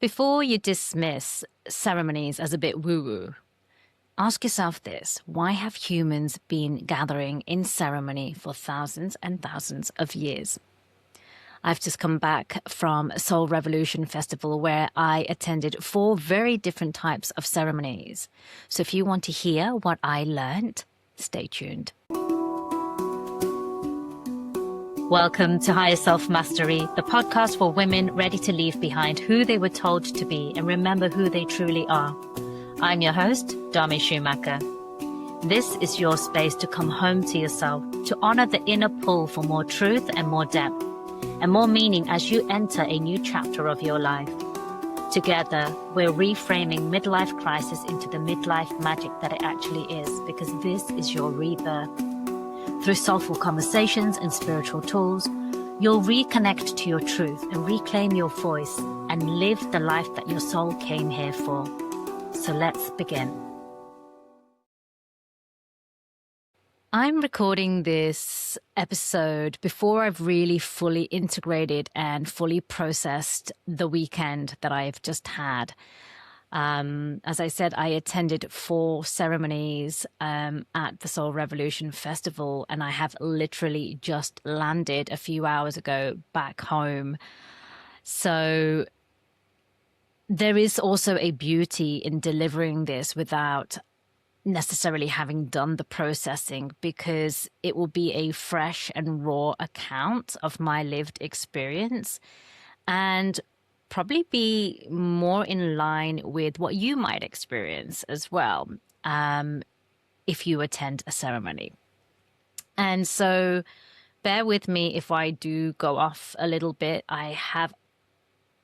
Before you dismiss ceremonies as a bit woo-woo, ask yourself this: why have humans been gathering in ceremony for thousands and thousands of years? I've just come back from Soul Revolution Festival, where I attended 4 very different types of ceremonies. So if you want to hear what I learned, stay tuned. Welcome to Higher Self Mastery, the podcast for women ready to leave behind who they were told to be and remember who they truly are. I'm your host, Dami Schumacher. This is your space to come home to yourself, to honor the inner pull for more truth and more depth, and more meaning as you enter a new chapter of your life. Together, we're reframing midlife crisis into the midlife magic that it actually is, because this is your rebirth. Through soulful conversations and spiritual tools, you'll reconnect to your truth and reclaim your voice and live the life that your soul came here for. So let's begin. I'm recording this episode before I've really fully integrated and fully processed the weekend that I've just had. As I said, I attended 4 ceremonies at the Soul Revolution Festival, and I have literally just landed a few hours ago back home. So there is also a beauty in delivering this without necessarily having done the processing, because it will be a fresh and raw account of my lived experience and probably be more in line with what you might experience as well if you attend a ceremony. And so bear with me if I do go off a little bit. I have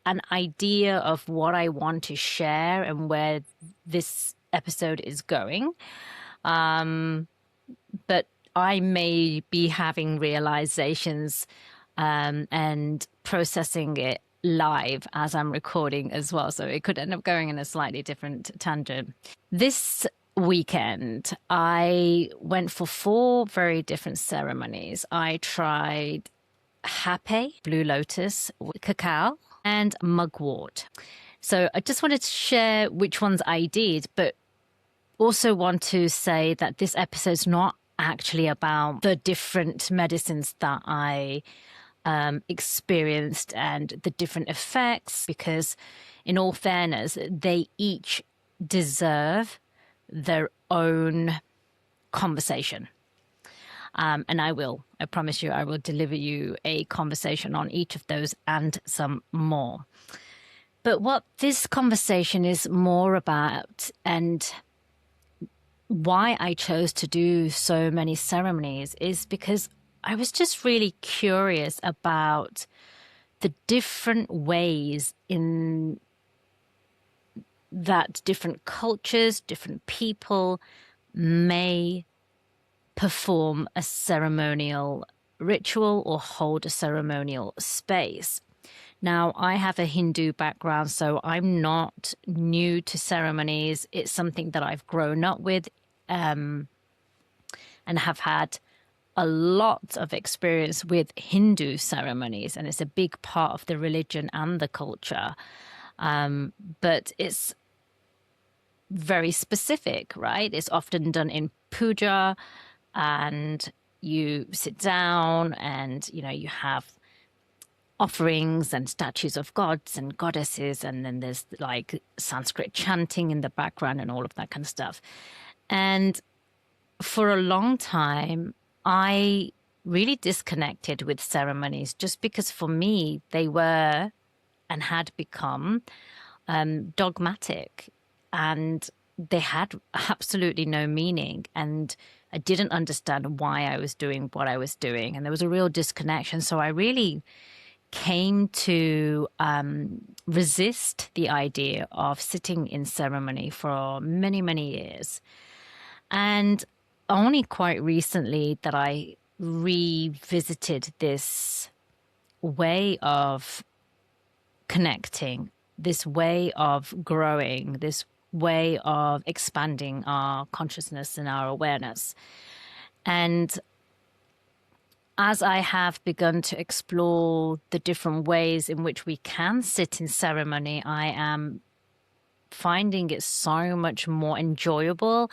an idea of what I want to share and where this episode is going. But I may be having realizations and processing it live as I'm recording as well. So it could end up going in a slightly different tangent. This weekend, I went for 4 very different ceremonies. I tried Hape, Blue Lotus, Cacao, and Mugwort. So I just wanted to share which ones I did, but also want to say that this episode's not actually about the different medicines that I experienced and the different effects, because in all fairness, they each deserve their own conversation. And I promise you, I will deliver you a conversation on each of those and some more. But what this conversation is more about, and why I chose to do so many ceremonies, is because I was just really curious about the different ways in that different cultures, different people may perform a ceremonial ritual or hold a ceremonial space. Now, I have a Hindu background, so I'm not new to ceremonies. It's something that I've grown up with and have had a lot of experience with Hindu ceremonies, and it's a big part of the religion and the culture. But it's very specific, right? It's often done in puja, and you sit down and, you have offerings and statues of gods and goddesses, and then there's like Sanskrit chanting in the background and all of that kind of stuff. And for a long time, I really disconnected with ceremonies, just because for me, they were and had become dogmatic, and they had absolutely no meaning. And I didn't understand why I was doing what I was doing. And there was a real disconnection. So I really came to resist the idea of sitting in ceremony for many, many years. And only quite recently that I revisited this way of connecting, this way of growing, this way of expanding our consciousness and our awareness. And as I have begun to explore the different ways in which we can sit in ceremony, I am finding it so much more enjoyable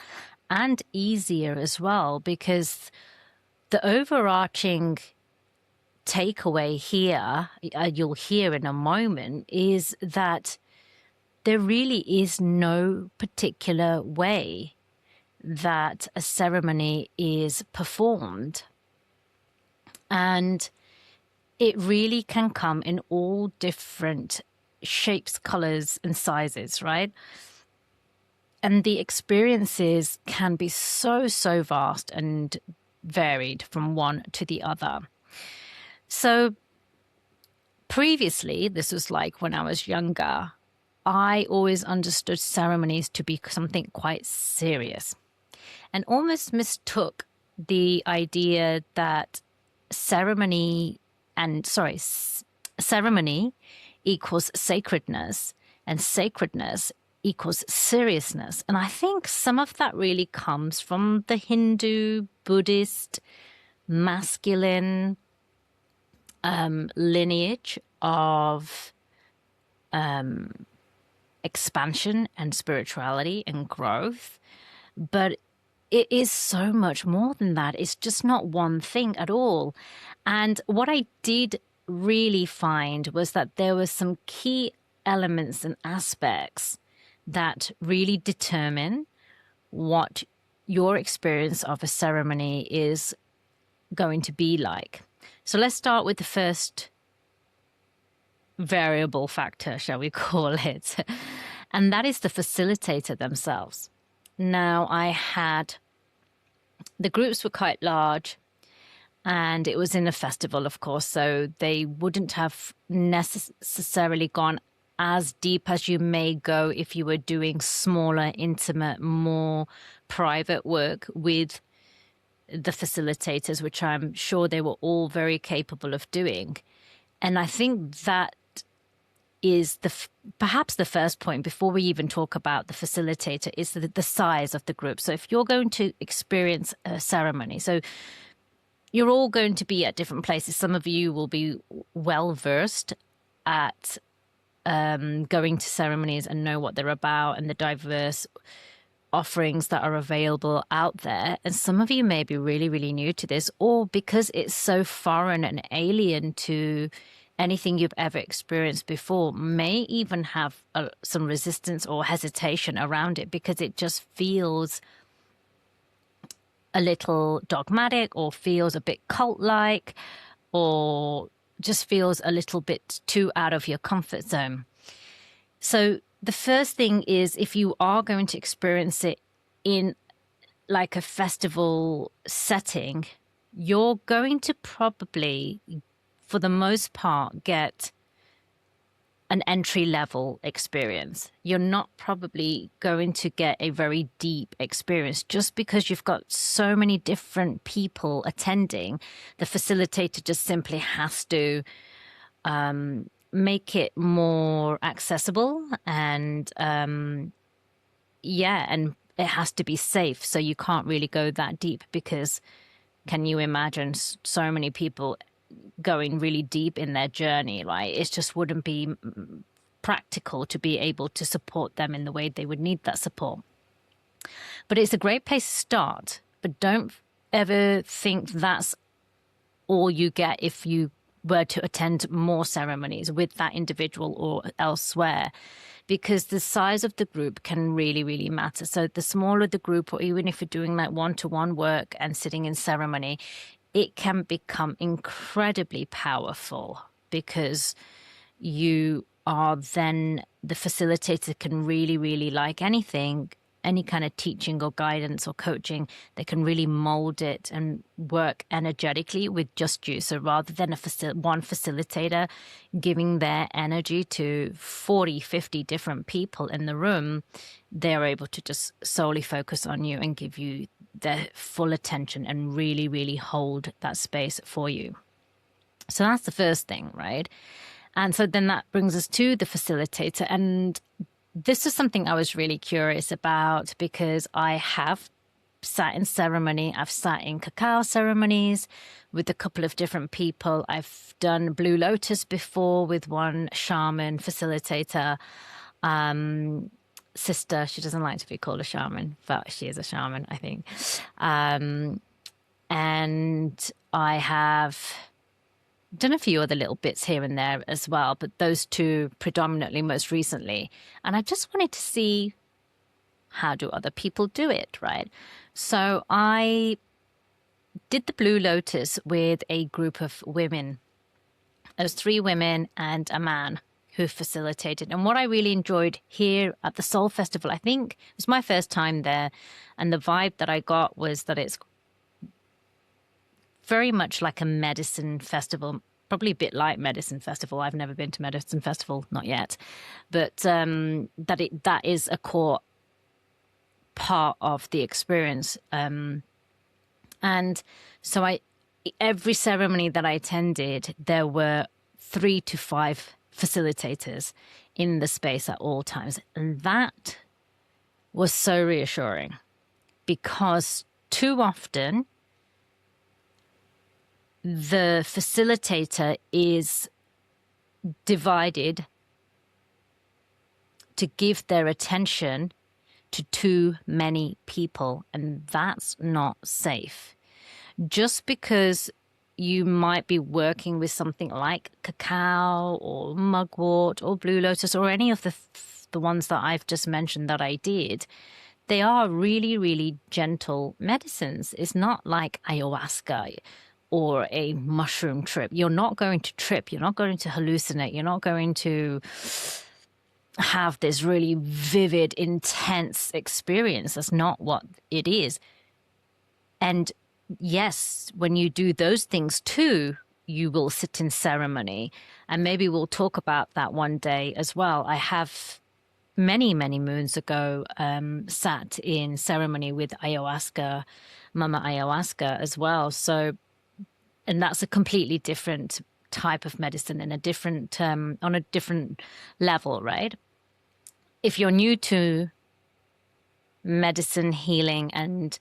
and easier as well, because the overarching takeaway here, you'll hear in a moment, is that there really is no particular way that a ceremony is performed. And it really can come in all different shapes, colors, and sizes, right? And the experiences can be so, so vast and varied from one to the other. So previously, this was like when I was younger, I always understood ceremonies to be something quite serious and almost mistook the idea that ceremony equals sacredness and sacredness equals seriousness. And I think some of that really comes from the Hindu, Buddhist, masculine lineage of expansion and spirituality and growth. But it is so much more than that. It's just not one thing at all. And what I did really find was that there were some key elements and aspects that really determine what your experience of a ceremony is going to be like. So let's start with the first variable factor, shall we call it? And that is the facilitator themselves. Now, the groups were quite large, and it was in a festival, of course, so they wouldn't have necessarily gone as deep as you may go if you were doing smaller, intimate, more private work with the facilitators, which I'm sure they were all very capable of doing. And I think that is perhaps the first point before we even talk about the facilitator is the size of the group. So if you're going to experience a ceremony, so you're all going to be at different places. Some of you will be well versed at going to ceremonies and know what they're about and the diverse offerings that are available out there. And some of you may be really, really new to this, or because it's so foreign and alien to anything you've ever experienced before, may even have some resistance or hesitation around it because it just feels a little dogmatic or feels a bit cult-like or just feels a little bit too out of your comfort zone. So the first thing is, if you are going to experience it in like a festival setting, you're going to probably, for the most part, get an entry-level experience. You're not probably going to get a very deep experience just because you've got so many different people attending. The facilitator just simply has to make it more accessible and and it has to be safe. So you can't really go that deep because can you imagine so many people going really deep in their journey, right? It just wouldn't be practical to be able to support them in the way they would need that support. But it's a great place to start. But don't ever think that's all you get if you were to attend more ceremonies with that individual or elsewhere, because the size of the group can really, really matter. So the smaller the group, or even if you're doing like one-to-one work and sitting in ceremony, it can become incredibly powerful because you are then, the facilitator can really, really, like anything, any kind of teaching or guidance or coaching, they can really mold it and work energetically with just you. So rather than one facilitator giving their energy to 40, 50 different people in the room, they're able to just solely focus on you and give you their full attention and really, really hold that space for you. So that's the first thing, right? And so then that brings us to the facilitator. And this is something I was really curious about because I have sat in ceremony. I've sat in cacao ceremonies with a couple of different people. I've done Blue Lotus before with one shaman facilitator, sister. She doesn't like to be called a shaman, but she is a shaman, I think. And I have done a few other little bits here and there as well, but those two predominantly most recently. And I just wanted to see, how do other people do it, right? So I did the Blue Lotus with a group of women. There was 3 women and a man who facilitated. And what I really enjoyed here at the Soul Festival, I think it was my first time there, and the vibe that I got was that it's very much like a medicine festival, probably a bit like medicine festival. I've never been to medicine festival, not yet, but that is a core part of the experience. And so every ceremony that I attended, there were 3 to 5 facilitators in the space at all times. And that was so reassuring, because too often the facilitator is divided to give their attention to too many people, and that's not safe. Just because you might be working with something like cacao or mugwort or Blue Lotus or any of the ones that I've just mentioned that I did, they are really, really gentle medicines. It's not like ayahuasca or a mushroom trip. You're not going to trip. You're not going to hallucinate. You're not going to have this really vivid, intense experience. That's not what it is. And yes, when you do those things too, you will sit in ceremony. And maybe we'll talk about that one day as well. I have many, many moons ago sat in ceremony with ayahuasca, Mama Ayahuasca as well. So, and that's a completely different type of medicine and a different, on a different level, right? If you're new to medicine, healing, and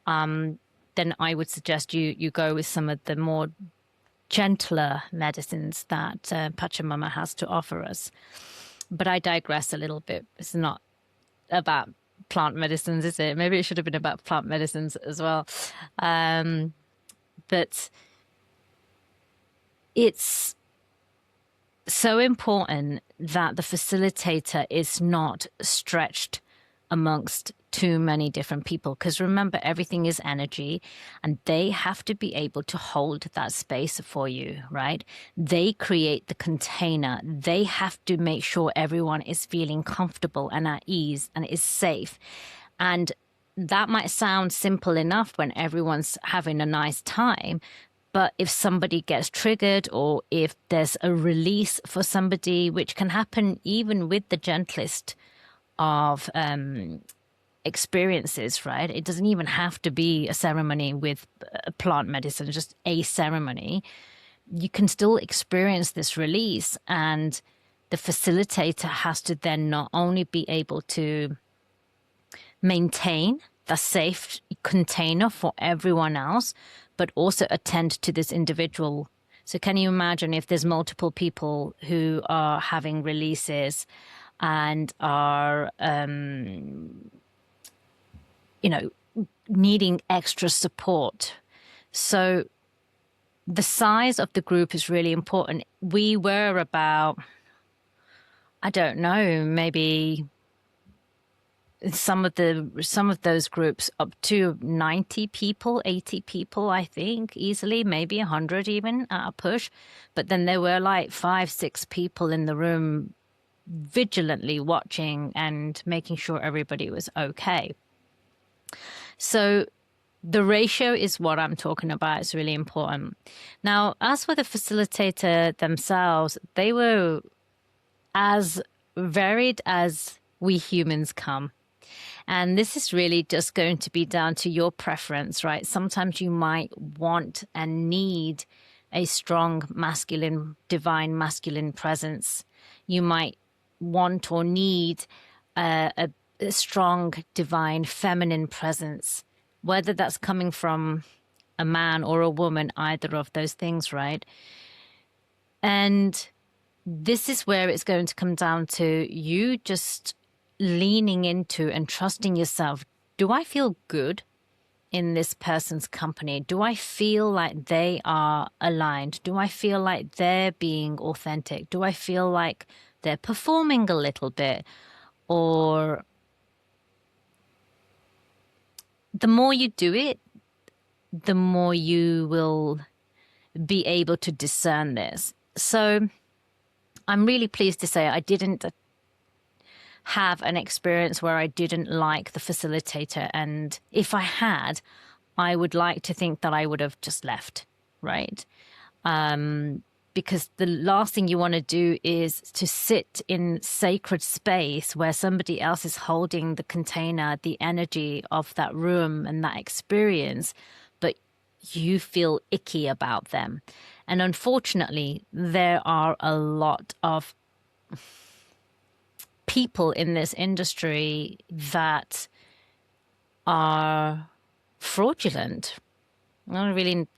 then I would suggest you go with some of the more gentler medicines that Pachamama has to offer us. But I digress a little bit. It's not about plant medicines, is it? Maybe it should have been about plant medicines as well. But it's so important that the facilitator is not stretched amongst too many different people, because remember, everything is energy, and they have to be able to hold that space for you, right? They create the container. They have to make sure everyone is feeling comfortable and at ease and is safe. And that might sound simple enough when everyone's having a nice time, but if somebody gets triggered, or if there's a release for somebody, which can happen even with the gentlest of experiences, right? It doesn't even have to be a ceremony with plant medicine, just a ceremony. You can still experience this release, and the facilitator has to then not only be able to maintain the safe container for everyone else, but also attend to this individual. So can you imagine if there's multiple people who are having releases and are, needing extra support? So the size of the group is really important. We were about, I don't know, maybe some of those groups up to 90 people, 80 people, I think, easily, maybe 100 even at a push. But then there were like 5, 6 people in the room vigilantly watching and making sure everybody was okay. So the ratio is what I'm talking about. It's really important. Now, as for the facilitator themselves, they were as varied as we humans come. And this is really just going to be down to your preference, right? Sometimes you might want and need a strong masculine, divine masculine presence. You might want or need a strong divine feminine presence. whether that's coming from a man or a woman, either of those things, right? And this is where it's going to come down to you just leaning into and trusting yourself. Do I feel good in this person's company? Do I feel like they are aligned? Do I feel like they're being authentic? Do I feel like they're performing a little bit? Or the more you do it, the more you will be able to discern this. So I'm really pleased to say I didn't have an experience where I didn't like the facilitator. And if I had, I would like to think that I would have just left, right? Because the last thing you want to do is to sit in sacred space where somebody else is holding the container, the energy of that room and that experience, but you feel icky about them. And unfortunately, there are a lot of people in this industry that are fraudulent. I don't really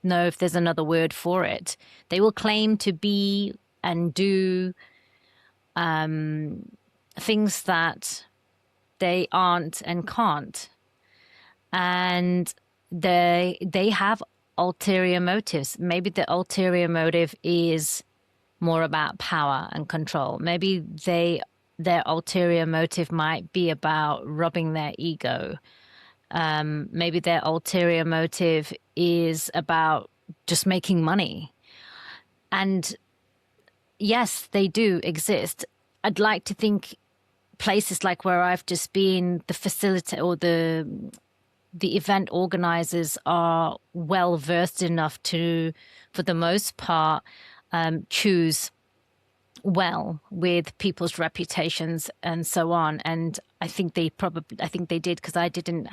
know if there's another word for it. They will claim to be and do things that they aren't and can't. And they have ulterior motives. Maybe the ulterior motive is more about power and control. Maybe their ulterior motive might be about rubbing their ego. Maybe their ulterior motive is about just making money. And yes, they do exist. I'd like to think places like where I've just been, the facilitator or the event organizers are well versed enough to, for the most part, choose well with people's reputations and so on. And I think they did, because I didn't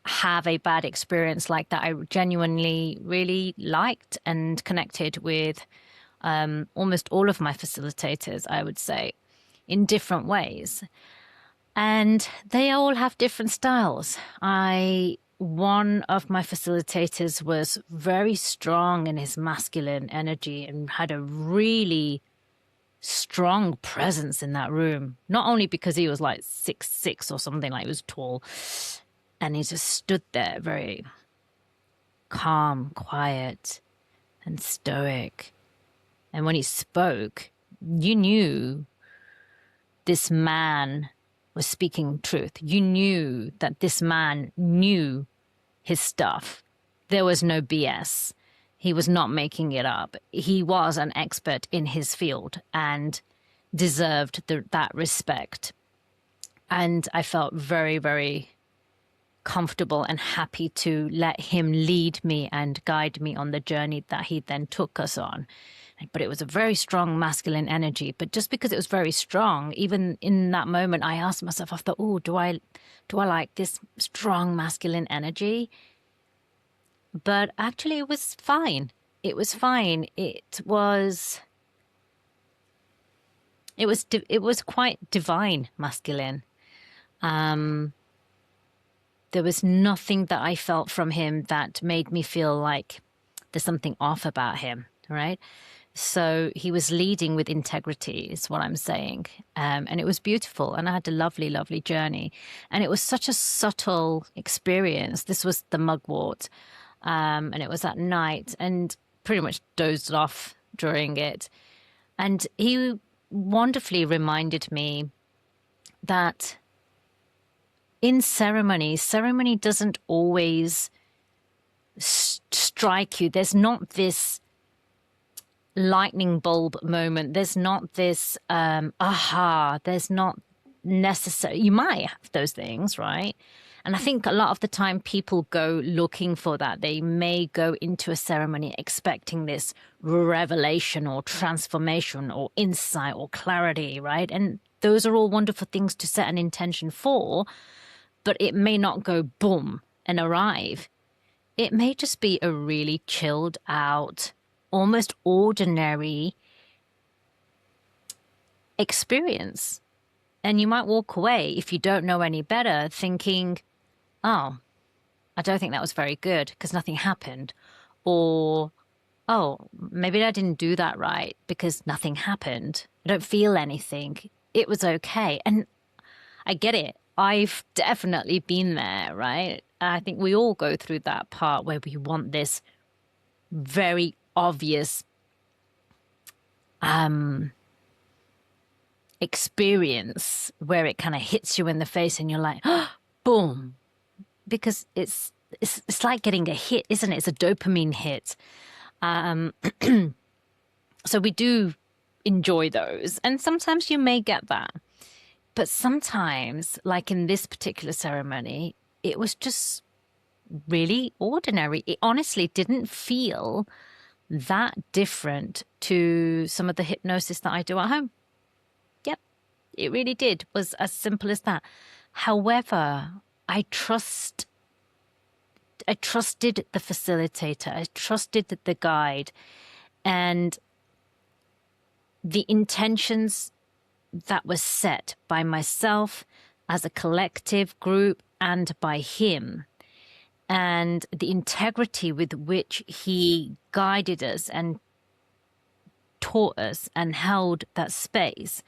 have a bad experience like that. I genuinely really liked and connected with almost all of my facilitators, I would say, in different ways. And they all have different styles. One of my facilitators was very strong in his masculine energy and had a really strong presence in that room. Not only because he was like 6'6" or something, like he was tall, and he just stood there very calm, quiet, and stoic. And when he spoke, you knew this man was speaking truth. You knew that this man knew his stuff. There was no BS. He was not making it up. He was an expert in his field and deserved that respect. And I felt very, very comfortable and happy to let him lead me and guide me on the journey that he then took us on. But it was a very strong masculine energy. But just because it was very strong, even in that moment, I asked myself, I thought, oh, do I like this strong masculine energy? But actually, it was fine. It was fine. It was quite divine masculine. There was nothing that I felt from him that made me feel like there's something off about him, right? So he was leading with integrity is what I'm saying. And it was beautiful. And I had a lovely, lovely journey. And it was such a subtle experience. This was the mugwort. And it was at night, and pretty much dozed off during it. And he wonderfully reminded me that in ceremony doesn't always strike you. There's not this lightning bulb moment. There's not this aha. There's not necessary. You might have those things, right? And I think a lot of the time people go looking for that. They may go into a ceremony expecting this revelation or transformation or insight or clarity, right? And those are all wonderful things to set an intention for, but it may not go boom and arrive. It may just be a really chilled out, almost ordinary experience. And you might walk away, if you don't know any better, thinking, oh, I don't think that was very good because nothing happened. Or, oh, maybe I didn't do that right because nothing happened. I don't feel anything. It was okay. And I get it. I've definitely been there, right? I think we all go through that part where we want this very obvious experience where it kind of hits you in the face and you're like, oh, boom. Because it's like getting a hit, isn't it? It's a dopamine hit. So we do enjoy those. And sometimes you may get that. But sometimes, like in this particular ceremony, it was just really ordinary. It honestly didn't feel that different to some of the hypnosis that I do at home. Yep, it really did. It was as simple as that. However, I trusted the facilitator. I trusted the guide, and the intentions that was set by myself as a collective group and by him, and the integrity with which he guided us and taught us and held that space.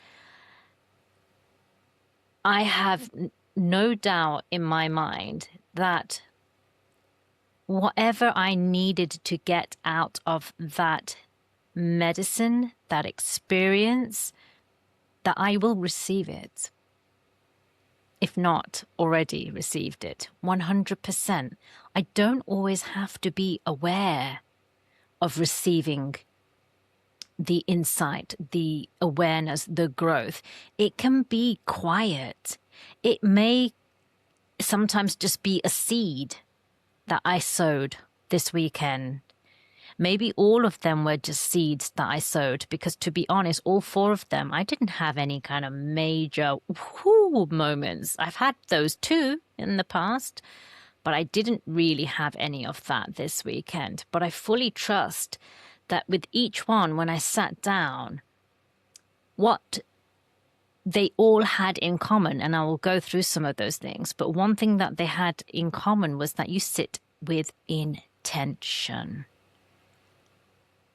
I have no doubt in my mind that whatever I needed to get out of that medicine, that experience, that I will receive it. If not already received it, 100%. I don't always have to be aware of receiving the insight, the awareness, the growth. It can be quiet. It may sometimes just be a seed that I sowed this weekend. Maybe all of them were just seeds that I sowed, because to be honest, all 4 of them, I didn't have any kind of major whoo moments. I've had those too in the past, but I didn't really have any of that this weekend. But I fully trust that with each one, when I sat down, what they all had in common, and I will go through some of those things, but one thing that they had in common was that you sit with intention.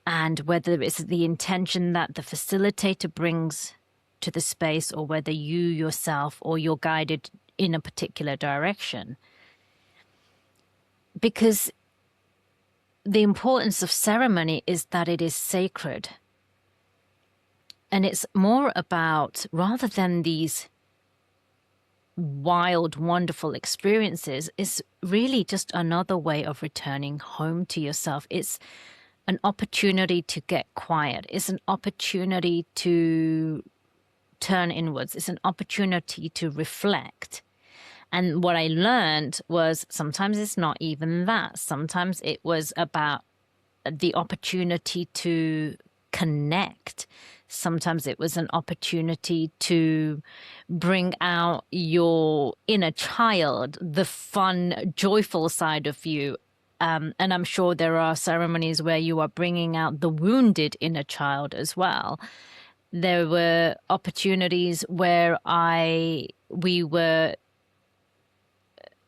And whether it's the intention that the facilitator brings to the space, or whether you yourself or you're guided in a particular direction. Because the importance of ceremony is that it is sacred. And it's more about, rather than these wild, wonderful experiences, is really just another way of returning home to yourself. It's an opportunity to get quiet. It's an opportunity to turn inwards. It's an opportunity to reflect. And what I learned was sometimes it's not even that. Sometimes it was about the opportunity to connect. Sometimes it was an opportunity to bring out your inner child, the fun, joyful side of you. And I'm sure there are ceremonies where you are bringing out the wounded inner child as well. There were opportunities where we were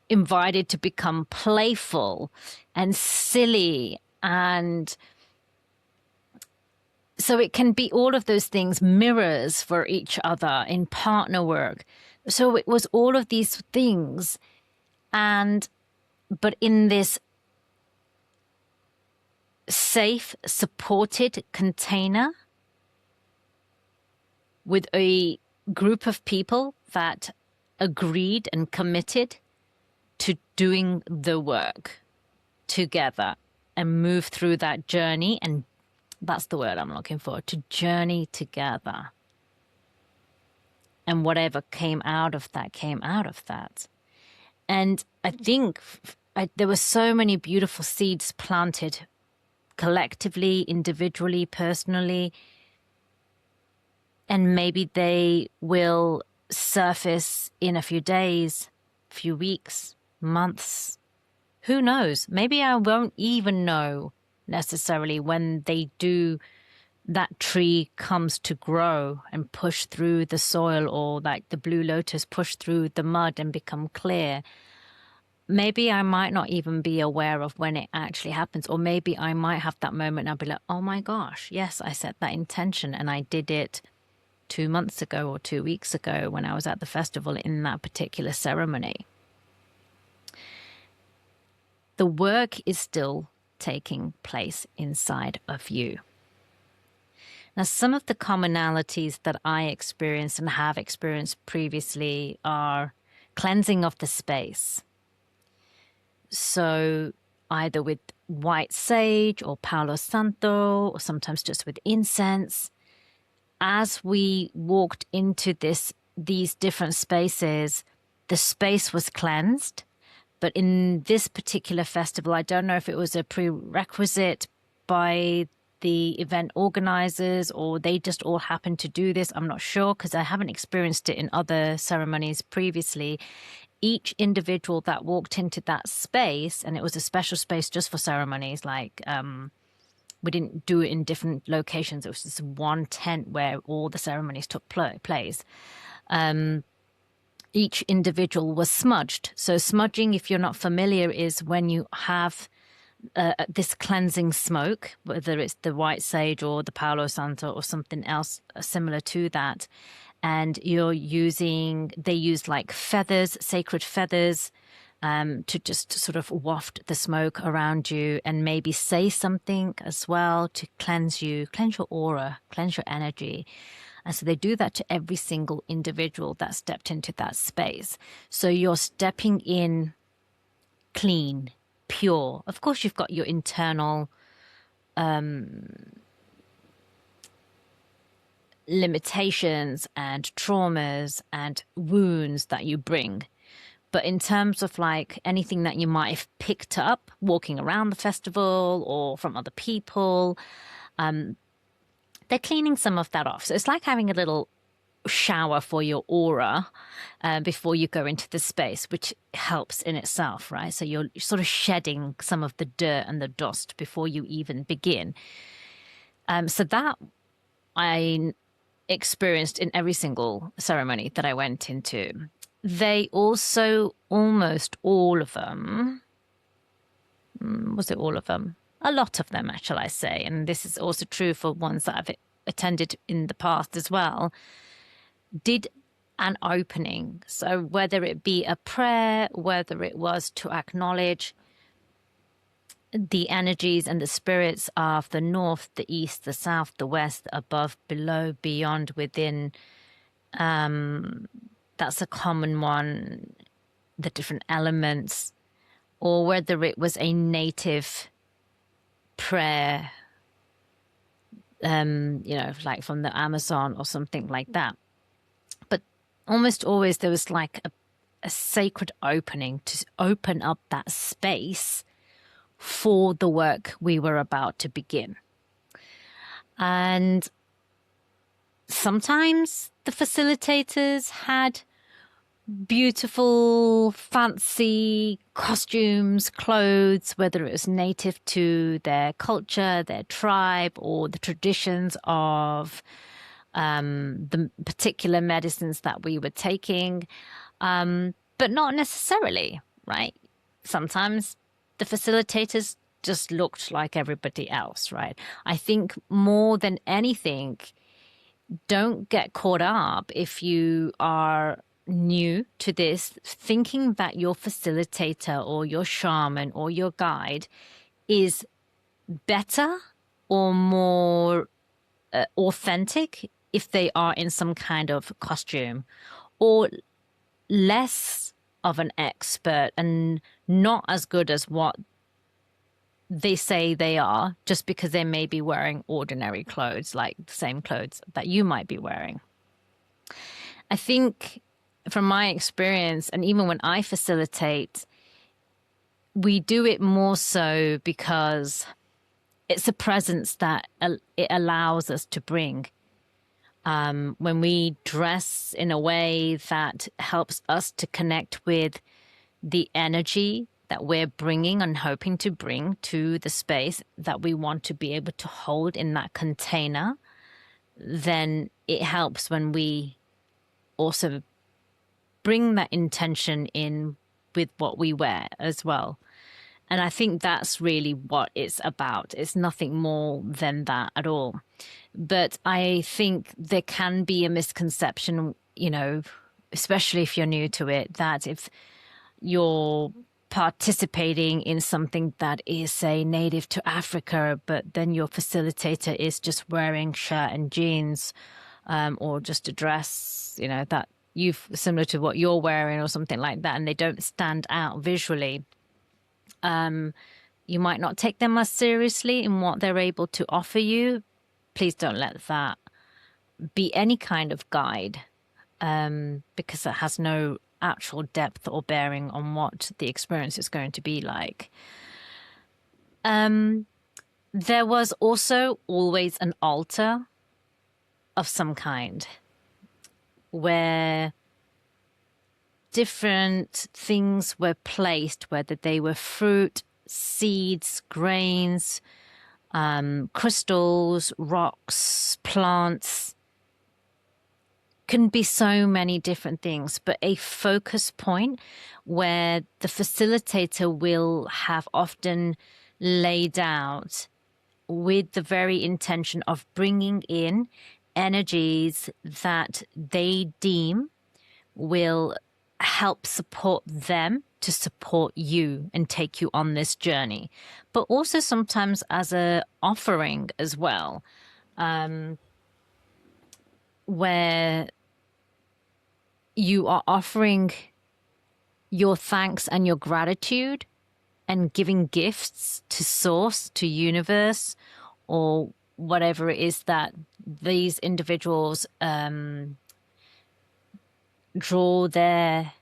invited to become playful and silly. And so it can be all of those things, mirrors for each other in partner work. So it was all of these things. But in this safe, supported container with a group of people that agreed and committed to doing the work together and move through that journey. And that's the word I'm looking for, to journey together. And whatever came out of that, came out of that. And I think there were so many beautiful seeds planted collectively, individually, personally. And maybe they will surface in a few days, few weeks, months. Who knows? Maybe I won't even know necessarily when that tree comes to grow and push through the soil, or like the blue lotus push through the mud and become clear. maybe I might not even be aware of when it actually happens, or maybe I might have that moment and I'll be like, oh my gosh, yes, I set that intention and I did it 2 months ago or 2 weeks ago when I was at the festival in that particular ceremony. The work is still taking place inside of you. Now, some of the commonalities that I experienced and have experienced previously are cleansing of the space. So either with white sage or Palo Santo, or sometimes just with incense. As we walked into these different spaces, the space was cleansed. But in this particular festival, I don't know if it was a prerequisite by the event organizers or they just all happened to do this. I'm not sure because I haven't experienced it in other ceremonies previously. Each individual that walked into that space, and it was a special space just for ceremonies, like we didn't do it in different locations. It was just one tent where all the ceremonies took place. Each individual was smudged. So smudging, if you're not familiar, is when you have this cleansing smoke, whether it's the white sage or the Palo Santo or something else similar to that. And they use like feathers, sacred feathers, to just sort of waft the smoke around you and maybe say something as well to cleanse you, cleanse your aura, cleanse your energy. And so they do that to every single individual that stepped into that space. So you're stepping in clean, pure. Of course, you've got your internal limitations and traumas and wounds that you bring. But in terms of like anything that you might have picked up walking around the festival or from other people, they're cleaning some of that off. So it's like having a little shower for your aura before you go into the space, which helps in itself, right? So you're sort of shedding some of the dirt and the dust before you even begin. So that I experienced in every single ceremony that I went into. They also, almost all of them, was it all of them? A lot of them, shall I say, and this is also true for ones that I've attended in the past as well, did an opening. So whether it be a prayer, whether it was to acknowledge the energies and the spirits of the north, the east, the south, the west, above, below, beyond, within, that's a common one, the different elements, or whether it was a native prayer, like from the Amazon or something like that. But almost always there was like a sacred opening to open up that space for the work we were about to begin. And sometimes the facilitators had beautiful, fancy costumes, clothes, whether it was native to their culture, their tribe, or the traditions of the particular medicines that we were taking, but not necessarily, right? Sometimes the facilitators just looked like everybody else, right? I think more than anything, don't get caught up if you are new to this, thinking that your facilitator or your shaman or your guide is better or more authentic if they are in some kind of costume, or less of an expert and not as good as what they say they are, just because they may be wearing ordinary clothes, like the same clothes that you might be wearing. I think from my experience, and even when I facilitate, we do it more so because it's a presence that it allows us to bring. When we dress in a way that helps us to connect with the energy that we're bringing and hoping to bring to the space that we want to be able to hold in that container, then it helps when we also bring that intention in with what we wear as well. And I think that's really what it's about. It's nothing more than that at all. But I think there can be a misconception, you know, especially if you're new to it, that if you're participating in something that is, say, native to Africa, but then your facilitator is just wearing shirt and jeans, or just a dress, you know, that you've similar to what you're wearing or something like that, and they don't stand out visually. You might not take them as seriously in what they're able to offer you. Please don't let that be any kind of guide, because it has no actual depth or bearing on what the experience is going to be like. There was also always an altar of some kind where different things were placed, whether they were fruit, seeds, grains, crystals, rocks, plants. Can be so many different things, but a focus point where the facilitator will have often laid out with the very intention of bringing in energies that they deem will help support them to support you and take you on this journey, but also sometimes as a offering as well, where you are offering your thanks and your gratitude and giving gifts to source, to universe, or whatever it is that these individuals draw their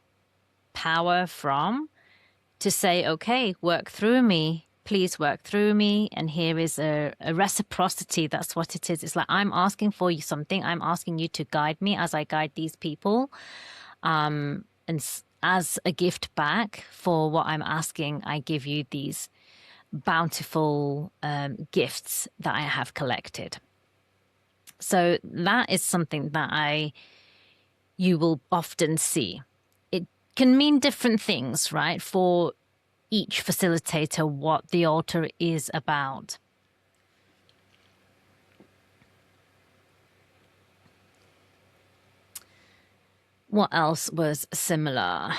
power from, to say, okay, work through me, please work through me. And here is a reciprocity. That's what it is. It's like, I'm asking for you something. I'm asking you to guide me as I guide these people. And as a gift back for what I'm asking, I give you these bountiful gifts that I have collected. So that is something that you will often see. It can mean different things, right? For each facilitator, what the altar is about. What else was similar?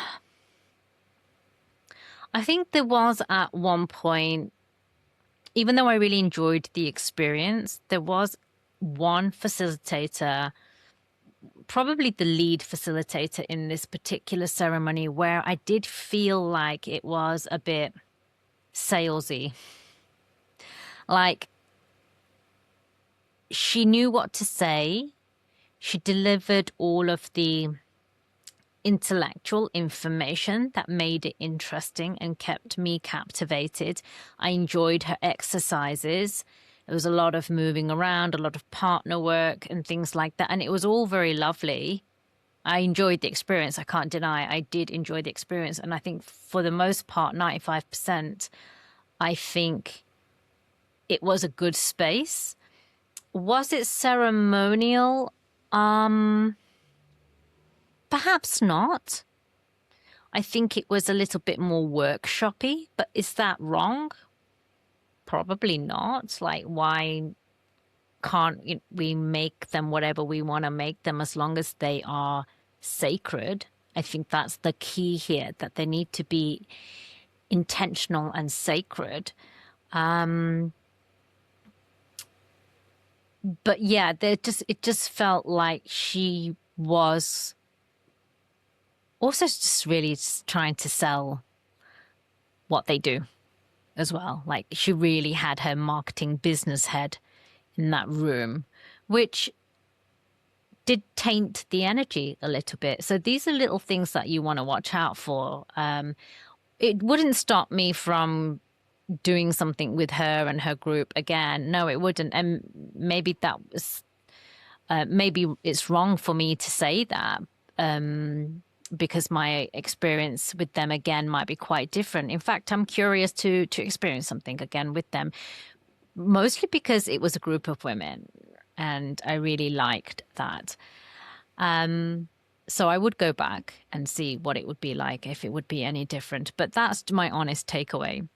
I think there was at one point, even though I really enjoyed the experience, there was one facilitator, probably the lead facilitator in this particular ceremony, where I did feel like it was a bit salesy. Like, she knew what to say. She delivered all of the intellectual information that made it interesting and kept me captivated. I enjoyed her exercises. There was a lot of moving around, a lot of partner work and things like that. And it was all very lovely. I enjoyed the experience. I can't deny I did enjoy the experience. And I think for the most part, 95%, I think it was a good space. Was it ceremonial? Perhaps not. I think it was a little bit more workshoppy, but is that wrong? Probably not. Like, why can't we make them whatever we want to make them as long as they are sacred? I think that's the key here, that they need to be intentional and sacred. But yeah, it just felt like she was also just really just trying to sell what they do as well. Like, she really had her marketing business head in that room, which did taint the energy a little bit. So these are little things that you want to watch out for. It wouldn't stop me from doing something with her and her group again. No, it wouldn't. And maybe that was, maybe it's wrong for me to say that, because my experience with them again might be quite different. In fact, I'm curious to experience something again with them, mostly because it was a group of women and I really liked that. So I would go back and see what it would be like, if it would be any different. But that's my honest takeaway.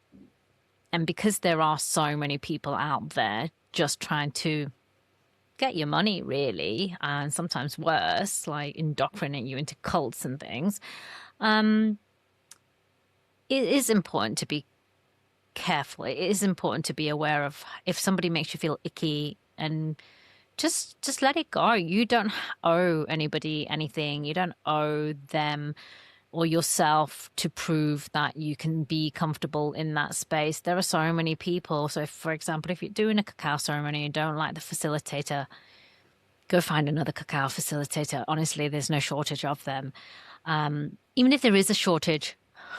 And because there are so many people out there just trying to get your money, really, and sometimes worse, like indoctrinate you into cults and things, it is important to be careful. It is important to be aware of if somebody makes you feel icky, and just let it go. You don't owe anybody anything. You don't owe them or yourself to prove that you can be comfortable in that space. There are so many people. So, for example, if you're doing a cacao ceremony and you don't like the facilitator, go find another cacao facilitator. Honestly, there's no shortage of them. Even if there is a shortage,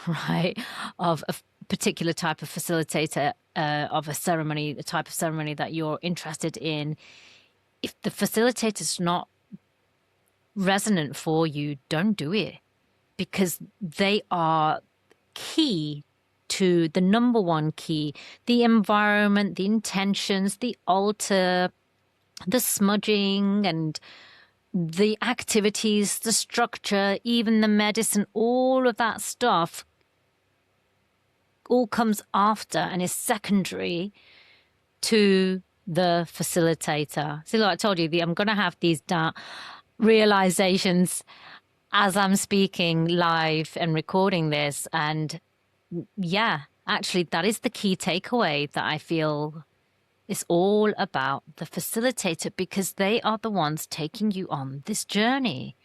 right, of a particular type of facilitator, of a ceremony, the type of ceremony that you're interested in, if the facilitator's not resonant for you, don't do it, because they are key to the number one key: the environment, the intentions, the altar, the smudging and the activities, the structure, even the medicine, all of that stuff all comes after and is secondary to the facilitator. See, like I told you, I'm going to have these realizations as I'm speaking live and recording this. And yeah, actually, that is the key takeaway, that I feel it's all about the facilitator, because they are the ones taking you on this journey.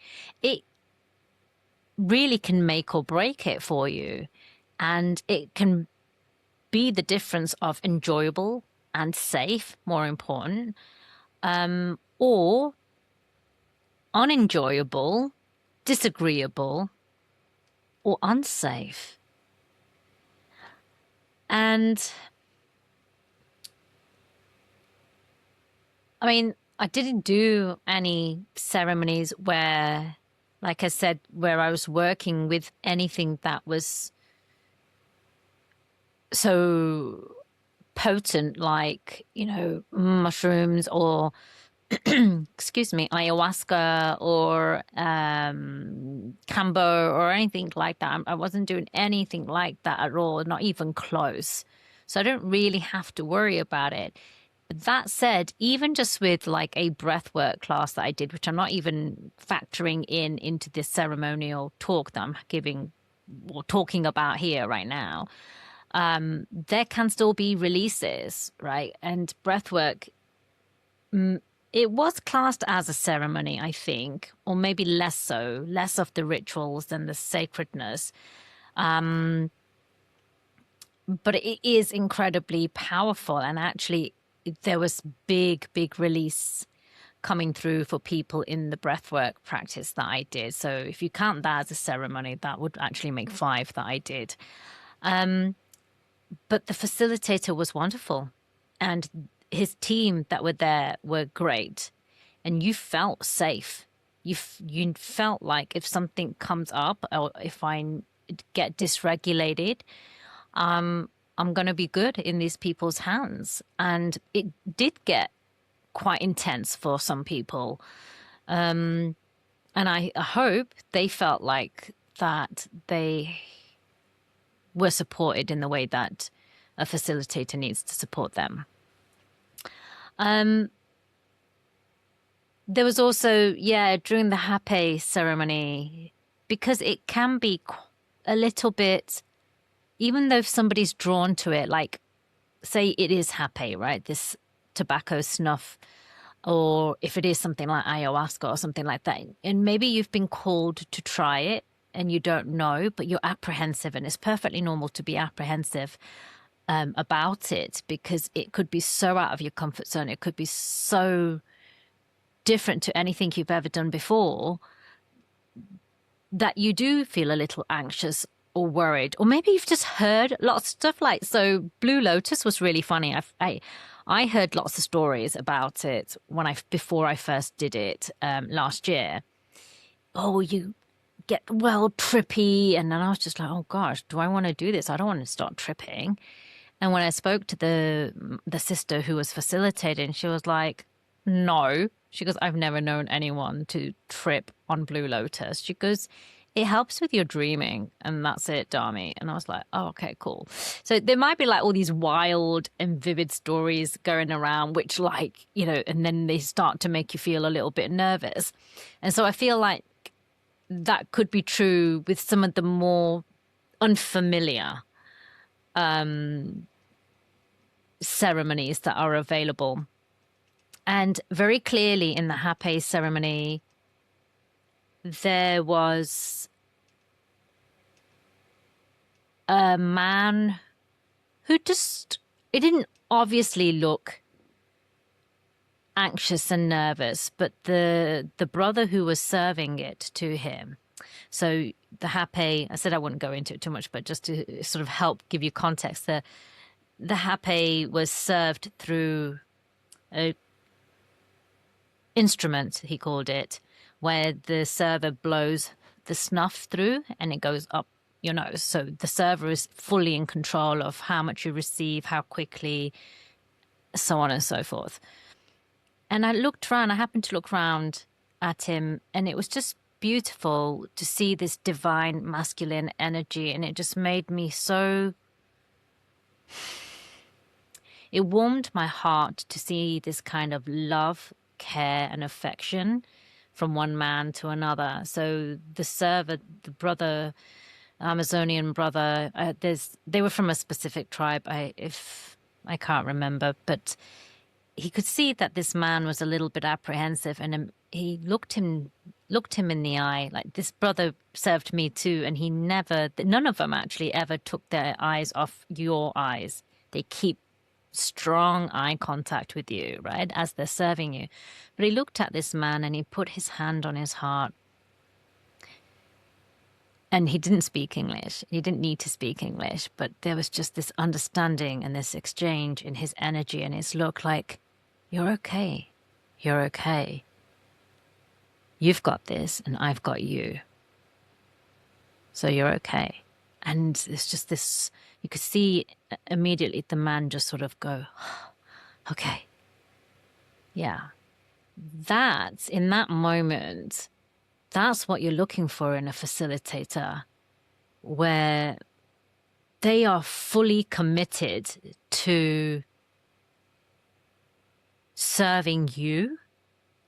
It really can make or break it for you. And it can be the difference of enjoyable and safe, more important, or unenjoyable, disagreeable, or unsafe. And I mean, I didn't do any ceremonies where, like I said, where I was working with anything that was so potent, like, mushrooms or, excuse me, ayahuasca or cambo or anything like that. I wasn't doing anything like that at all, not even close. So I don't really have to worry about it. But that said, even just with like a breathwork class that I did, which I'm not even factoring into this ceremonial talk that I'm giving or talking about here right now, there can still be releases, right? And breathwork, it was classed as a ceremony, I think, or maybe less so, less of the rituals than the sacredness. But it is incredibly powerful. And actually, there was big release coming through for people in the breathwork practice that I did. So if you count that as a ceremony, that would actually make 5 that I did. But the facilitator was wonderful, and his team that were there were great, and you felt safe. You felt like if something comes up or if I get dysregulated, I'm going to be good in these people's hands. And it did get quite intense for some people. And I hope they felt like that they were supported in the way that a facilitator needs to support them. There was also, during the hape ceremony, because it can be a little bit, even though if somebody's drawn to it, like say it is hape, right? This tobacco snuff, or if it is something like ayahuasca or something like that, and maybe you've been called to try it and you don't know, but you're apprehensive, and it's perfectly normal to be apprehensive about it, because it could be so out of your comfort zone. It could be so different to anything you've ever done before that you do feel a little anxious or worried, or maybe you've just heard lots of stuff. Like, so Blue Lotus was really funny. I heard lots of stories about it before I first did it last year. Oh, you get well trippy, and then I was just like, oh gosh, do I want to do this? I don't want to start tripping. And when I spoke to the sister who was facilitating, she was like, no. She goes, I've never known anyone to trip on Blue Lotus. She goes, it helps with your dreaming, and that's it, Dami. And I was like, oh, okay, cool. So there might be like all these wild and vivid stories going around, which like, you know, and then they start to make you feel a little bit nervous. And so I feel like that could be true with some of the more unfamiliar ceremonies that are available. And very clearly in the Hape ceremony, there was a man who just, it didn't obviously look anxious and nervous, but the brother who was serving it to him. So the Hape, I said I wouldn't go into it too much, but just to sort of help give you context, the Hape was served through a instrument, he called it, where the server blows the snuff through and it goes up your nose. So the server is fully in control of how much you receive, how quickly, so on and so forth. And I happened to look around at him, and it was just beautiful to see this divine masculine energy. And it just made me so, it warmed my heart to see this kind of love, care, and affection from one man to another. So the server, the brother, Amazonian brother, they were from a specific tribe. I can't remember, but he could see that this man was a little bit apprehensive, and he looked him in the eye. Like, this brother served me too, and none of them actually ever took their eyes off your eyes. They keep strong eye contact with you, right, as they're serving you. But he looked at this man and he put his hand on his heart. And he didn't speak English. He didn't need to speak English, but there was just this understanding and this exchange in his energy and his look, like, you're okay. You're okay. You've got this and I've got you. So you're okay. And it's just this, you could see immediately the man just sort of go, okay. Yeah. In that moment, that's what you're looking for in a facilitator, where they are fully committed to serving you,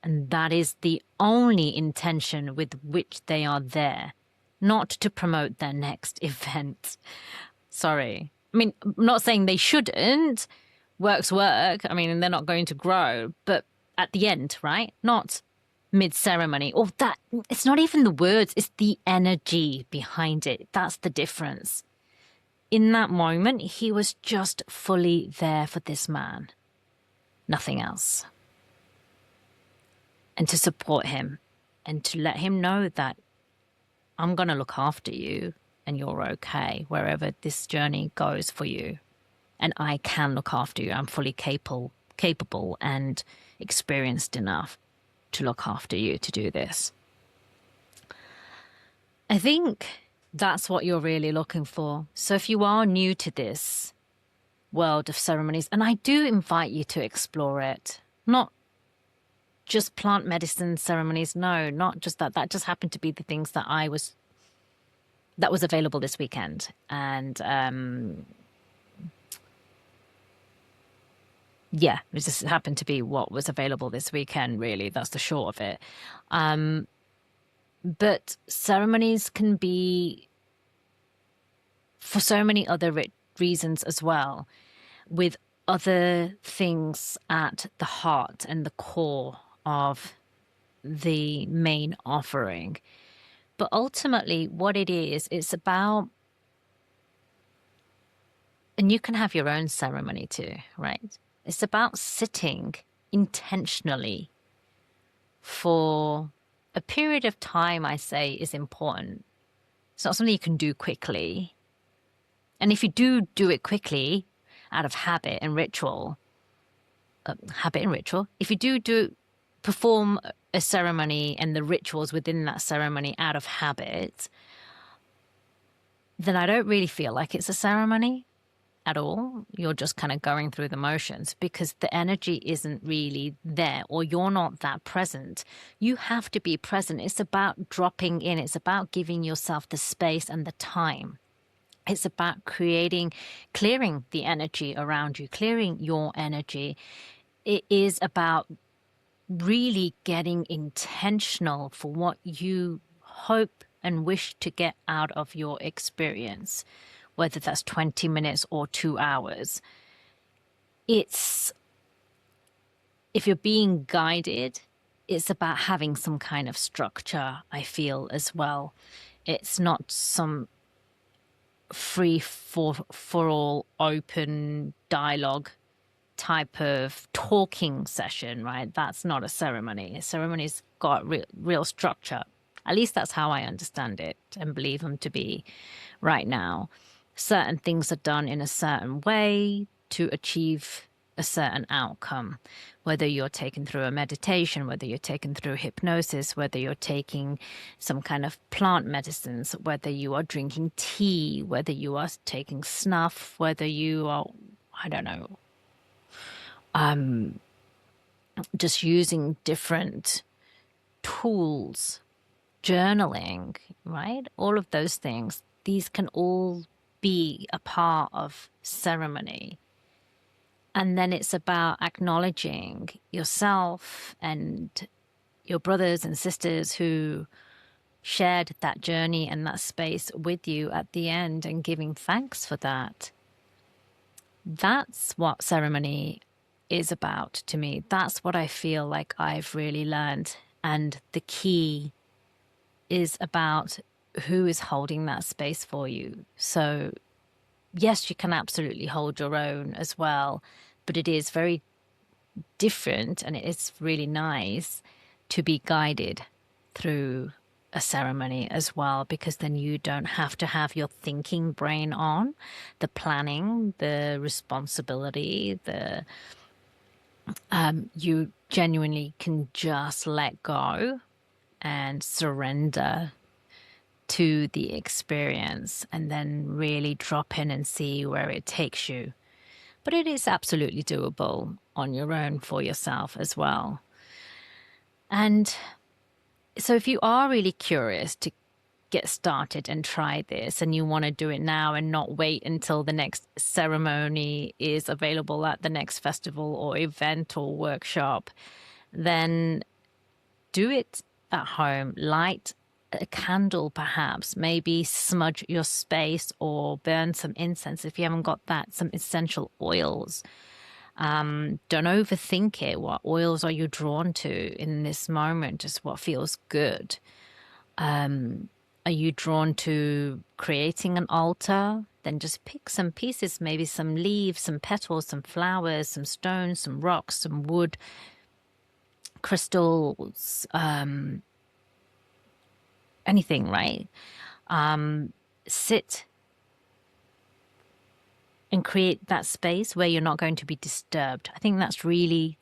and that is the only intention with which they are there, not to promote their next event. Sorry. I mean, I'm not saying they shouldn't. Work's work. I mean, they're not going to grow, but at the end, right? Not mid-ceremony. Or that, it's not even the words, it's the energy behind it. That's the difference. In that moment, he was just fully there for this man. Nothing else. And to support him and to let him know that I'm going to look after you and you're okay wherever this journey goes for you. And I can look after you. I'm fully capable and experienced enough to look after you to do this. I think that's what you're really looking for. So if you are new to this world of ceremonies, and I do invite you to explore it, not just plant medicine ceremonies. No, not just that. That just happened to be the things that was available this weekend. And yeah, it just happened to be what was available this weekend, really. That's the short of it. But ceremonies can be for so many other reasons as well, with other things at the heart and the core of the main offering. But ultimately what it is, it's about, and you can have your own ceremony too, right? It's about sitting intentionally for a period of time, I say, is important. It's not something you can do quickly. And if you do it quickly out of habit and ritual, if you perform a ceremony and the rituals within that ceremony out of habit, then I don't really feel like it's a ceremony. at all. You're just kind of going through the motions because the energy isn't really there, or you're not that present. You have to be present. It's about dropping in. It's about giving yourself the space and the time. It's about clearing the energy around you, clearing your energy. It is about really getting intentional for what you hope and wish to get out of your experience, whether that's 20 minutes or 2 hours. If you're being guided, it's about having some kind of structure, I feel, as well. It's not some free for all open dialogue type of talking session, right? That's not a ceremony. A ceremony's got real structure. At least that's how I understand it and believe them to be right now. Certain things are done in a certain way to achieve a certain outcome, whether you're taken through a meditation, whether you're taken through hypnosis, whether you're taking some kind of plant medicines, whether you are drinking tea, whether you are taking snuff, whether you are, I don't know, just using different tools, journaling, right? All of those things, these can all be a part of ceremony. And then it's about acknowledging yourself and your brothers and sisters who shared that journey and that space with you at the end and giving thanks for that. That's what ceremony is about to me. That's what I feel like I've really learned. And the key is about who is holding that space for you. So yes, you can absolutely hold your own as well, but it is very different, and it's really nice to be guided through a ceremony as well, because then you don't have to have your thinking brain on, the planning, the responsibility, you genuinely can just let go and surrender to the experience and then really drop in and see where it takes you. But it is absolutely doable on your own for yourself as well. And so if you are really curious to get started and try this, and you want to do it now and not wait until the next ceremony is available at the next festival or event or workshop, then do it at home. Light a candle, perhaps, maybe smudge your space or burn some incense if you haven't got that, some essential oils. Don't overthink it. What oils are you drawn to in this moment? Just what feels good. Are you drawn to creating an altar? Then just pick some pieces, maybe some leaves, some petals, some flowers, some stones, some rocks, some wood, crystals, anything, right? Sit and create that space where you're not going to be disturbed. I think that's really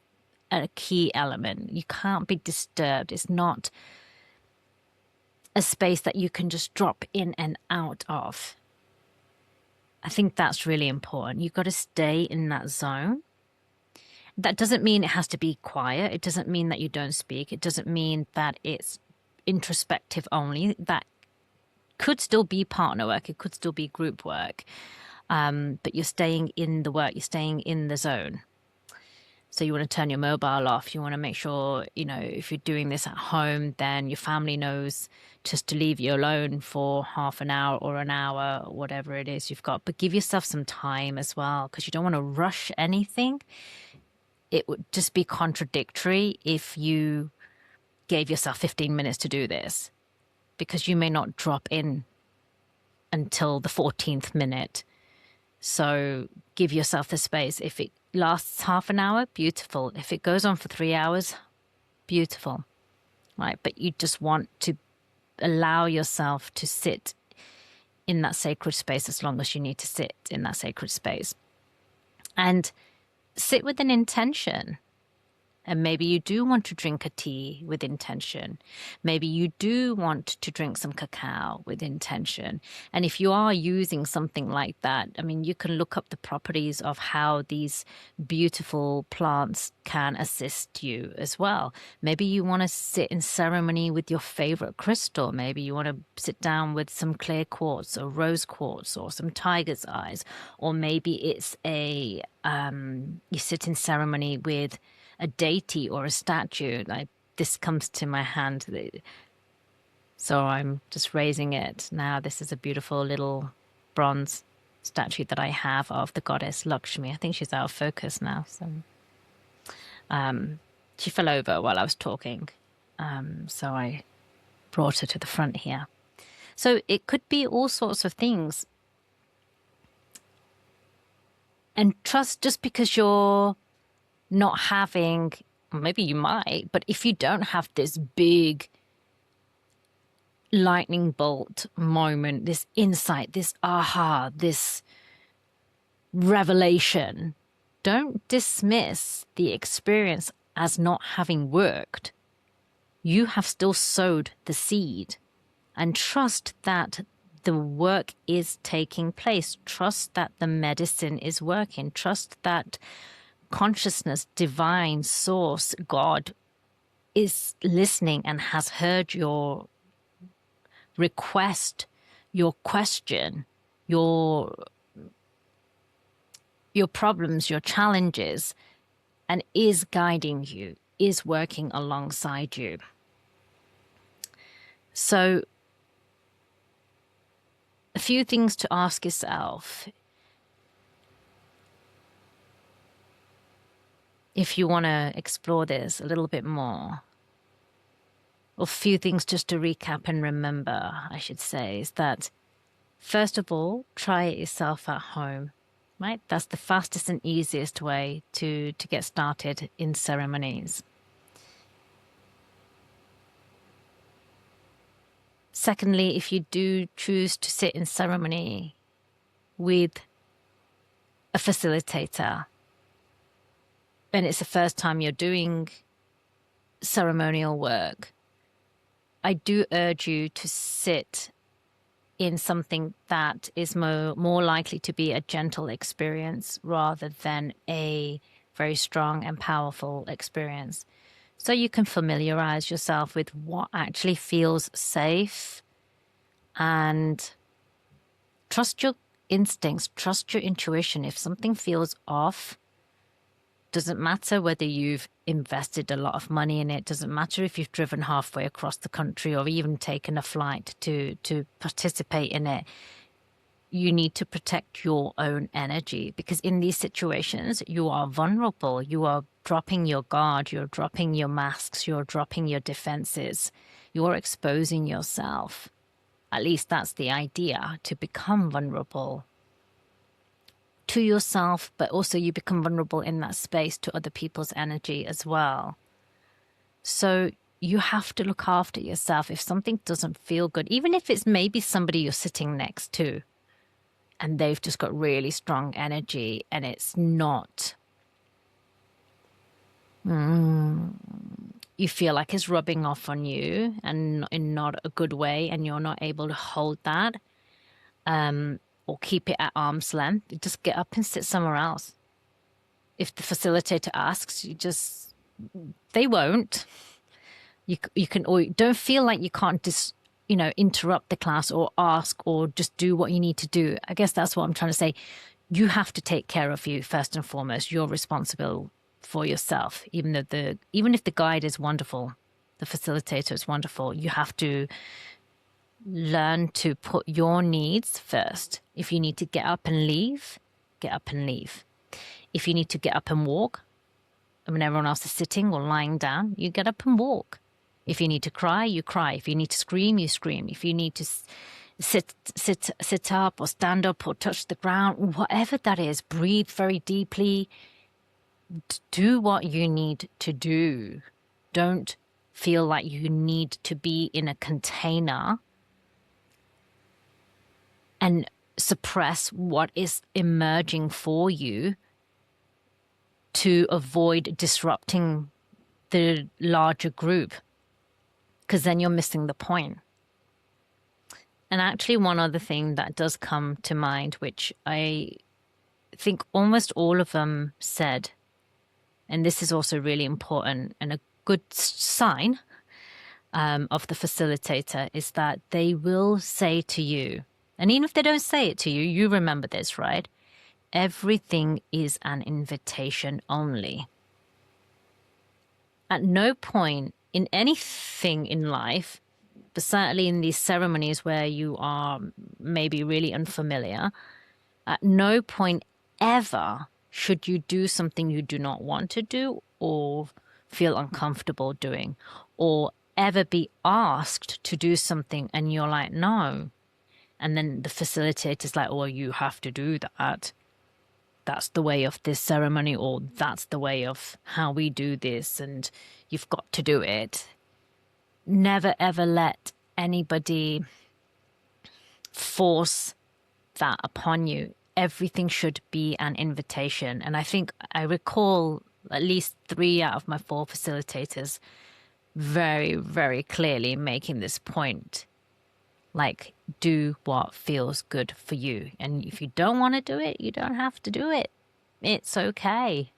a key element. You can't be disturbed. It's not a space that you can just drop in and out of. I think that's really important. You've got to stay in that zone. That doesn't mean it has to be quiet. It doesn't mean that you don't speak. It doesn't mean that it's introspective only. That could still be partner work. It could still be group work. But you're staying in the work. You're staying in the zone. So you want to turn your mobile off. You want to make sure, if you're doing this at home, then your family knows just to leave you alone for half an hour or an hour, or whatever it is you've got. But give yourself some time as well, because you don't want to rush anything. It would just be contradictory if you gave yourself 15 minutes to do this, because you may not drop in until the 14th minute. So give yourself the space. If it lasts half an hour, beautiful. If it goes on for 3 hours, beautiful, right? But you just want to allow yourself to sit in that sacred space as long as you need to sit in that sacred space. And sit with an intention. And maybe you do want to drink a tea with intention. Maybe you do want to drink some cacao with intention. And if you are using something like that, I mean, you can look up the properties of how these beautiful plants can assist you as well. Maybe you want to sit in ceremony with your favorite crystal. Maybe you want to sit down with some clear quartz or rose quartz or some tiger's eyes. Or maybe it's you sit in ceremony with a deity or a statue. Like, this comes to my hand, so I'm just raising it now. This is a beautiful little bronze statue that I have of the goddess Lakshmi. I think she's out of focus now. So she fell over while I was talking, so I brought her to the front here. So it could be all sorts of things. And trust, just because you're not having, maybe you might, but if you don't have this big lightning bolt moment, this insight, this aha, this revelation, don't dismiss the experience as not having worked. You have still sowed the seed, and trust that the work is taking place. Trust that the medicine is working. Trust that consciousness, divine source, God, is listening and has heard your request, your question, your problems, your challenges, and is guiding you, is working alongside you. So a few things to ask yourself. If you want to explore this a little bit more, or a few things just to recap and remember, I should say, is that, first of all, try it yourself at home, right? That's the fastest and easiest way to get started in ceremonies. Secondly, if you do choose to sit in ceremony with a facilitator, and it's the first time you're doing ceremonial work, I do urge you to sit in something that is more likely to be a gentle experience rather than a very strong and powerful experience. So you can familiarize yourself with what actually feels safe, and trust your instincts, trust your intuition. If something feels off, doesn't matter whether you've invested a lot of money in it, doesn't matter if you've driven halfway across the country or even taken a flight to participate in it. You need to protect your own energy, because in these situations, you are vulnerable. You are dropping your guard, you're dropping your masks, you're dropping your defenses, you're exposing yourself. At least that's the idea, to become vulnerable to yourself, but also you become vulnerable in that space to other people's energy as well. So you have to look after yourself. If something doesn't feel good, even if it's maybe somebody you're sitting next to and they've just got really strong energy and it's not, you feel like it's rubbing off on you and in not a good way, and you're not able to hold that, or keep it at arm's length, just get up and sit somewhere else. If the facilitator asks, they won't. You can, or don't feel like you can't interrupt the class or ask or just do what you need to do. I guess that's what I'm trying to say. You have to take care of you first and foremost. You're responsible for yourself. Even if the guide is wonderful, the facilitator is wonderful, you have to learn to put your needs first. If you need to get up and leave, get up and leave. If you need to get up and walk, when everyone else is sitting or lying down, you get up and walk. If you need to cry, you cry. If you need to scream, you scream. If you need to sit up or stand up or touch the ground, whatever that is, breathe very deeply. Do what you need to do. Don't feel like you need to be in a container and suppress what is emerging for you to avoid disrupting the larger group, because then you're missing the point. And actually, one other thing that does come to mind, which I think almost all of them said, and this is also really important and a good sign of the facilitator, is that they will say to you, and even if they don't say it to you, you remember this, right? Everything is an invitation only. At no point in anything in life, but certainly in these ceremonies where you are maybe really unfamiliar, at no point ever should you do something you do not want to do or feel uncomfortable doing, or ever be asked to do something and you're like, no. And then the facilitator's like, oh, you have to do that. That's the way of this ceremony, or that's the way of how we do this, and you've got to do it. Never, ever let anybody force that upon you. Everything should be an invitation. And I think I recall at least 3 out of my 4 facilitators very, very clearly making this point. Like, do what feels good for you. And if you don't want to do it, you don't have to do it. It's okay.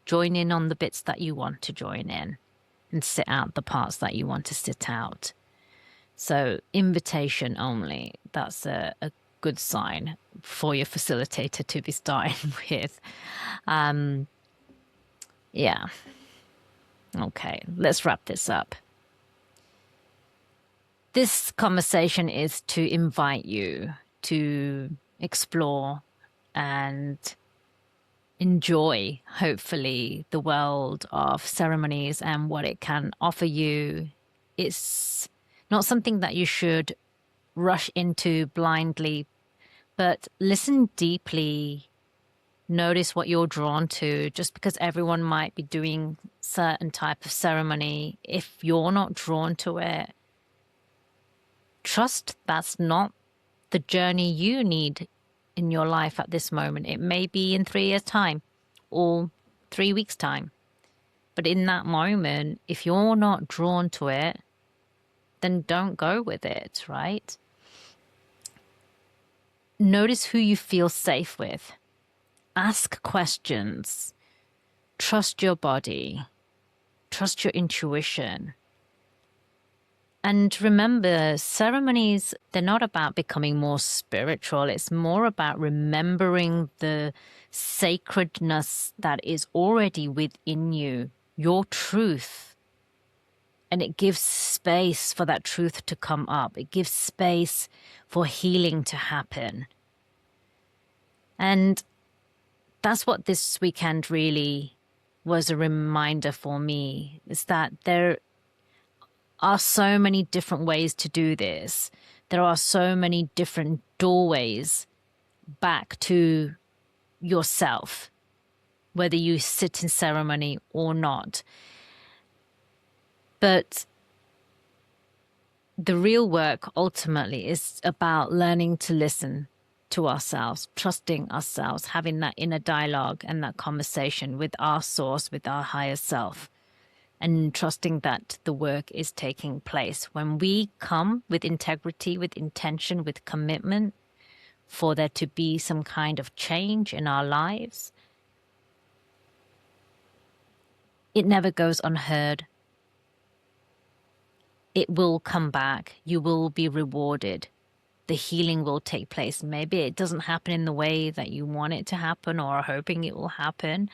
Join in on the bits that you want to join in and sit out the parts that you want to sit out. So invitation only, that's a good sign for your facilitator to be starting with. Yeah. Okay, let's wrap this up. This conversation is to invite you to explore and enjoy, hopefully, the world of ceremonies and what it can offer you. It's not something that you should rush into blindly, but listen deeply. Notice what you're drawn to. Just because everyone might be doing certain type of ceremony, if you're not drawn to it, trust that's not the journey you need in your life at this moment. It may be in 3 years' time or 3 weeks' time. But in that moment, if you're not drawn to it, then don't go with it, right? Notice who you feel safe with. Ask questions. Trust your body. Trust your intuition. And remember, ceremonies, they're not about becoming more spiritual. It's more about remembering the sacredness that is already within you, your truth. And it gives space for that truth to come up. It gives space for healing to happen. And that's what this weekend really was a reminder for me, is that there are so many different ways to do this. There are so many different doorways back to yourself, whether you sit in ceremony or not. But the real work ultimately is about learning to listen to ourselves, trusting ourselves, having that inner dialogue and that conversation with our source, with our higher self, and trusting that the work is taking place. When we come with integrity, with intention, with commitment for there to be some kind of change in our lives, it never goes unheard. It will come back. You will be rewarded. The healing will take place. Maybe it doesn't happen in the way that you want it to happen or are hoping it will happen.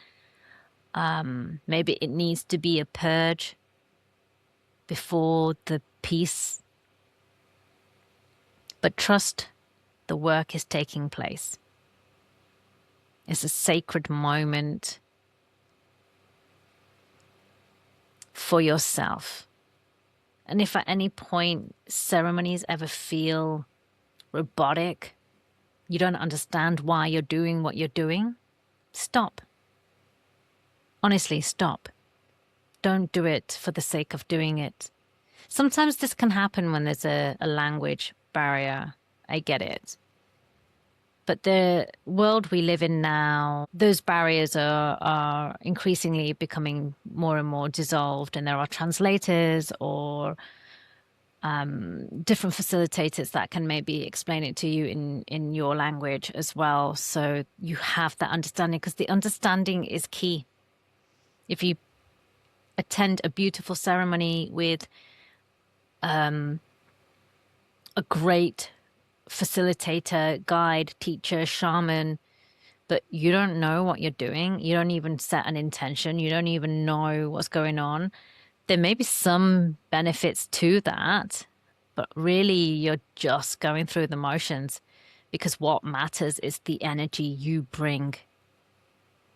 Maybe it needs to be a purge before the peace. But trust the work is taking place. It's a sacred moment for yourself. And if at any point ceremonies ever feel robotic, you don't understand why you're doing what you're doing, stop. Honestly, stop. Don't do it for the sake of doing it. Sometimes this can happen when there's a language barrier. I get it. But the world we live in now, those barriers are increasingly becoming more and more dissolved, and there are translators or different facilitators that can maybe explain it to you in your language as well. So you have that understanding, because the understanding is key. If you attend a beautiful ceremony with a great facilitator, guide, teacher, shaman, but you don't know what you're doing, you don't even set an intention, you don't even know what's going on, there may be some benefits to that, but really you're just going through the motions, because what matters is the energy you bring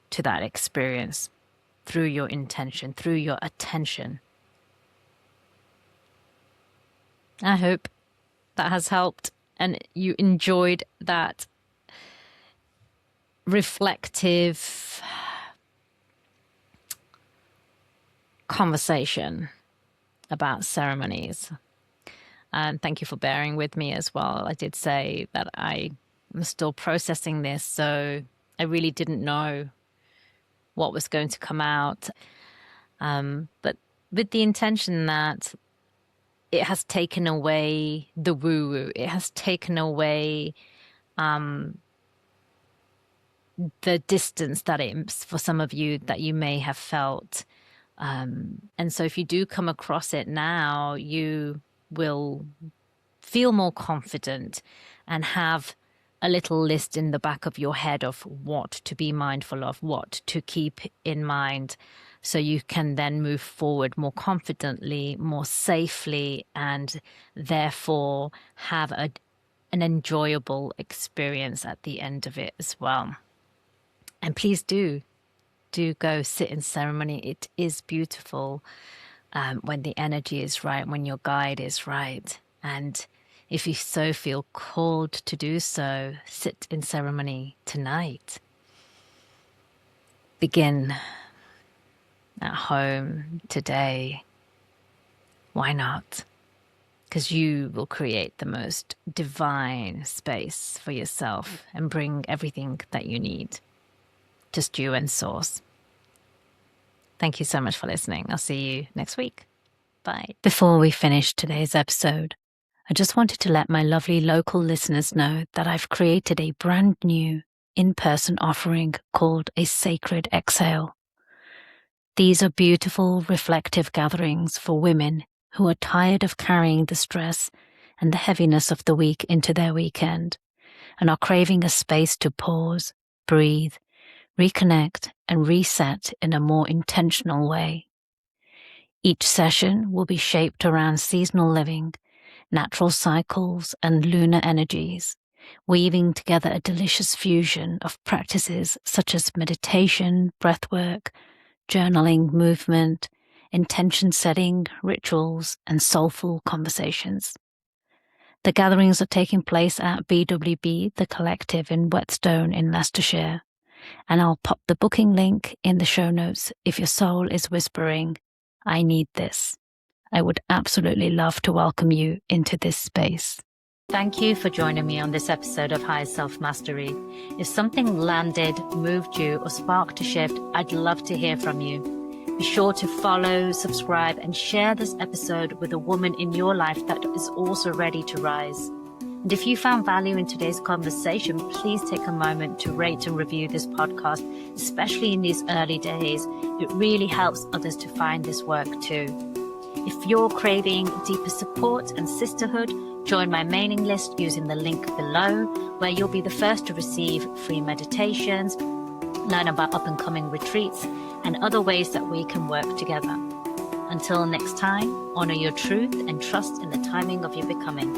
to that experience through your intention, through your attention. I hope that has helped and you enjoyed that reflective conversation about ceremonies. And thank you for bearing with me as well. I did say that I am still processing this, so I really didn't know what was going to come out. But with the intention that it has taken away the woo-woo. It has taken away the distance that it's for some of you that you may have felt. And so if you do come across it now, you will feel more confident and have a little list in the back of your head of what to be mindful of, what to keep in mind, so you can then move forward more confidently, more safely, and therefore have an enjoyable experience at the end of it as well. And please do go sit in ceremony. It is beautiful when the energy is right, when your guide is right. And if you so feel called to do so, sit in ceremony tonight. Begin at home today. Why not? Because you will create the most divine space for yourself and bring everything that you need. Just you and Source. Thank you so much for listening. I'll see you next week. Bye. Before we finish today's episode, I just wanted to let my lovely local listeners know that I've created a brand new in-person offering called a Sacred Exhale. These are beautiful, reflective gatherings for women who are tired of carrying the stress and the heaviness of the week into their weekend and are craving a space to pause, breathe, reconnect, and reset in a more intentional way. Each session will be shaped around seasonal living, natural cycles, and lunar energies, weaving together a delicious fusion of practices such as meditation, breathwork, journaling, movement, intention setting, rituals, and soulful conversations. The gatherings are taking place at BWB The Collective in Whetstone in Leicestershire, and I'll pop the booking link in the show notes if your soul is whispering, I need this. I would absolutely love to welcome you into this space. Thank you for joining me on this episode of High Self Mastery. If something landed, moved you, or sparked a shift, I'd love to hear from you. Be sure to follow, subscribe, and share this episode with a woman in your life that is also ready to rise. And if you found value in today's conversation, please take a moment to rate and review this podcast, especially in these early days. It really helps others to find this work too. If you're craving deeper support and sisterhood, join my mailing list using the link below, where you'll be the first to receive free meditations, learn about up-and-coming retreats, and other ways that we can work together. Until next time, honor your truth and trust in the timing of your becoming.